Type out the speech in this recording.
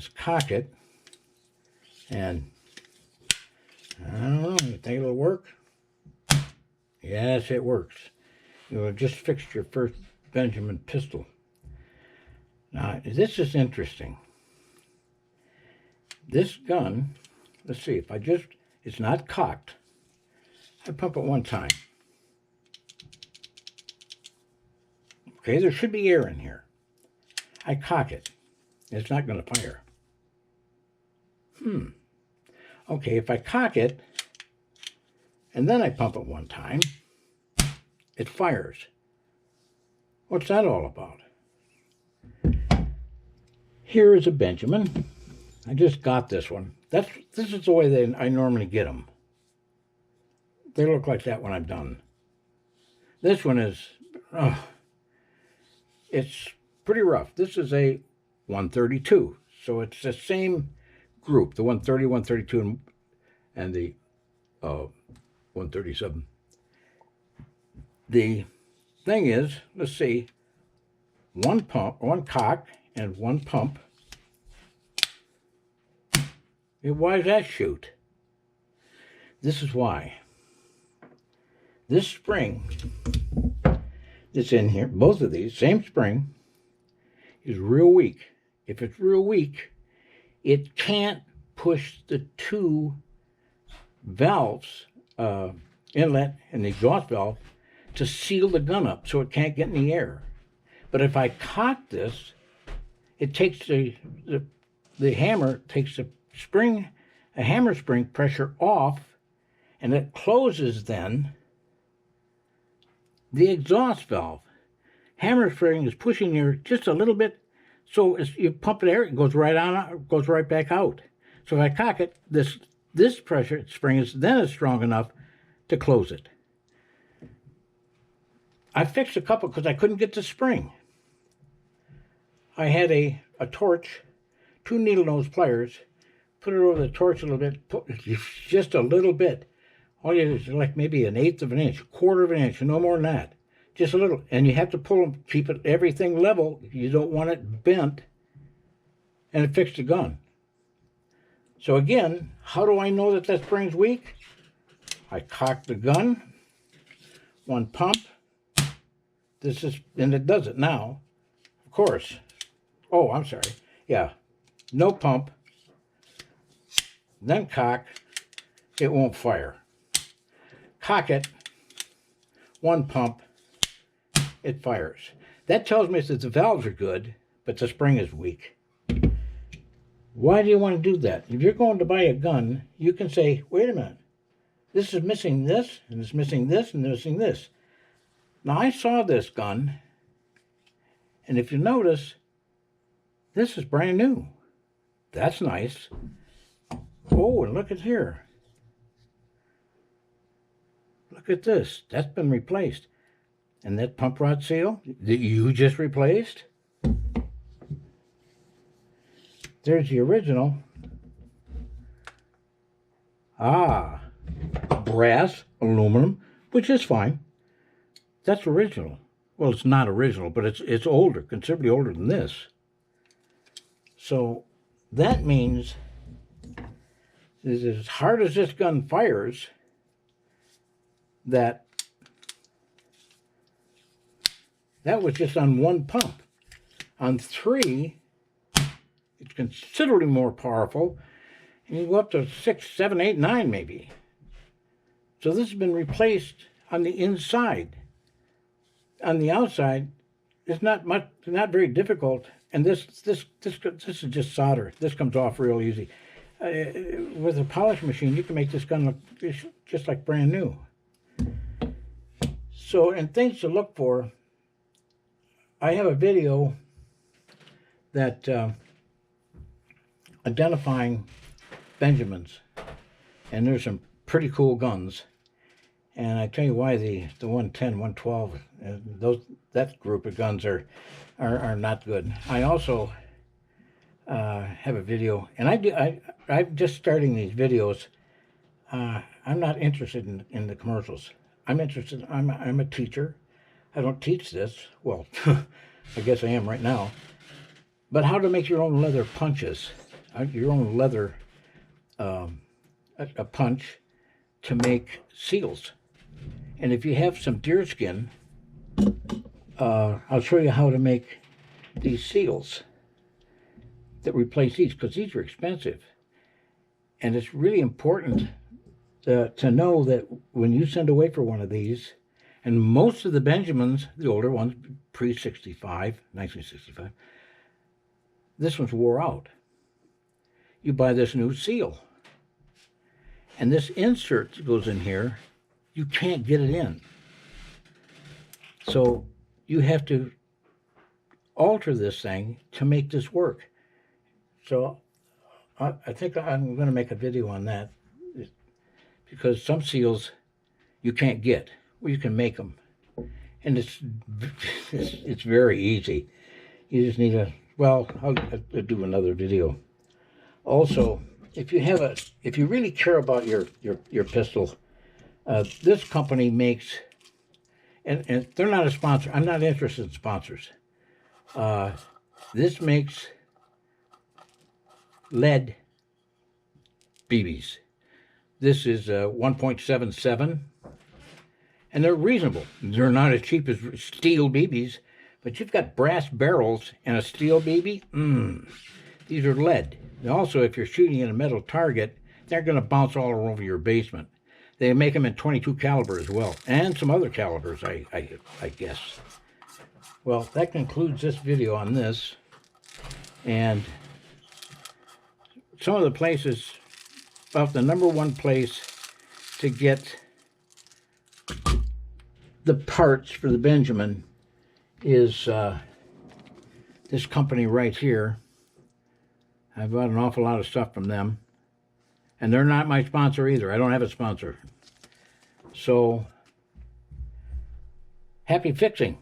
is cock it, and I don't know, you think it'll work? Yes, it works. You have just fixed your first Benjamin pistol. Now, this is interesting. This gun, let's see, if I just, it's not cocked. I pump it one time. Okay, there should be air in here. I cock it. It's not going to fire. Okay, if I cock it, and then I pump it one time, it fires. What's that all about? Here is a Benjamin. I just got this one. This is the way I normally get them. They look like that when I'm done. This one is, it's pretty rough. This is a 132, so it's the same group, the 130, 132, and the 137. The thing is, let's see, one cock, and one pump. Why does that shoot? This is why. This spring that's in here, both of these, same spring, is real weak. If it's real weak, it can't push the two valves, inlet and the exhaust valve, to seal the gun up so it can't get any air. But if I cock this, it takes the hammer takes the spring, a hammer spring pressure off, and it closes then the exhaust valve. Hammer spring is pushing here just a little bit, so as you pump it air, it goes right on, goes right back out. So if I cock it, this pressure spring is strong enough to close it. I fixed a couple because I couldn't get the spring. I had a torch, 2 needle nose pliers, put it over the torch a little bit, just a little bit. All you do is like maybe 1/8 of an inch, 1/4 of an inch, no more than that. Just a little. And you have to pull them, keep everything level. You don't want it bent. And it fixed the gun. So again, how do I know that spring's weak? I cock the gun, one pump. And it does it now, of course. Oh, I'm sorry. Yeah, no pump, then cock, it won't fire. Cock it, one pump, it fires. That tells me that the valves are good, but the spring is weak. Why do you want to do that? If you're going to buy a gun, you can say, wait a minute, this is missing this, and it's missing this, and missing this. Now, I saw this gun, and if you notice, this is brand new. That's nice. Oh, and look at here. Look at this. That's been replaced. And that pump rod seal that you just replaced, there's the original. Brass, aluminum, which is fine. That's original. Well, it's not original, but it's older, considerably older than this. So that means that as hard as this gun fires, that was just on one pump. On 3, it's considerably more powerful, and you go up to 6, 7, 8, 9 maybe. So this has been replaced on the inside. On the outside, it's not very difficult, and this is just solder. This comes off real easy. With a polish machine, you can make this gun look just like brand new. So, and things to look for, I have a video that identifying Benjamins, and there's some pretty cool guns. And I tell you why the 110, 112, that group of guns are not good. I also have a video, and I'm just starting these videos. I'm not interested in the commercials. I'm interested. I'm a teacher. I don't teach this. Well, I guess I am right now. But how to make your own leather punches. your own leather a punch to make seals. And if you have some deer skin, I'll show you how to make these seals that replace these, because these are expensive. And it's really important to know that when you send away for one of these, and most of the Benjamins, the older ones, pre-65, 1965, this one's wore out. You buy this new seal. And this insert that goes in here, you can't get it in. So you have to alter this thing to make this work. So I think I'm going to make a video on that, because some seals you can't get. Well, you can make them, and it's very easy. You just need well, I'll do another video. Also, if you really care about your pistol, this company makes, and they're not a sponsor. I'm not interested in sponsors. This makes lead BBs. This is 1.77, and they're reasonable. They're not as cheap as steel BBs, but you've got brass barrels and a steel BB. These are lead. And also, if you're shooting at a metal target, they're going to bounce all over your basement. They make them in 22 caliber as well, and some other calibers, I guess. Well, that concludes this video on this. And some of the places, about the #1 place to get the parts for the Benjamin is this company right here. I bought an awful lot of stuff from them. And they're not my sponsor either. I don't have a sponsor. So, happy fixing.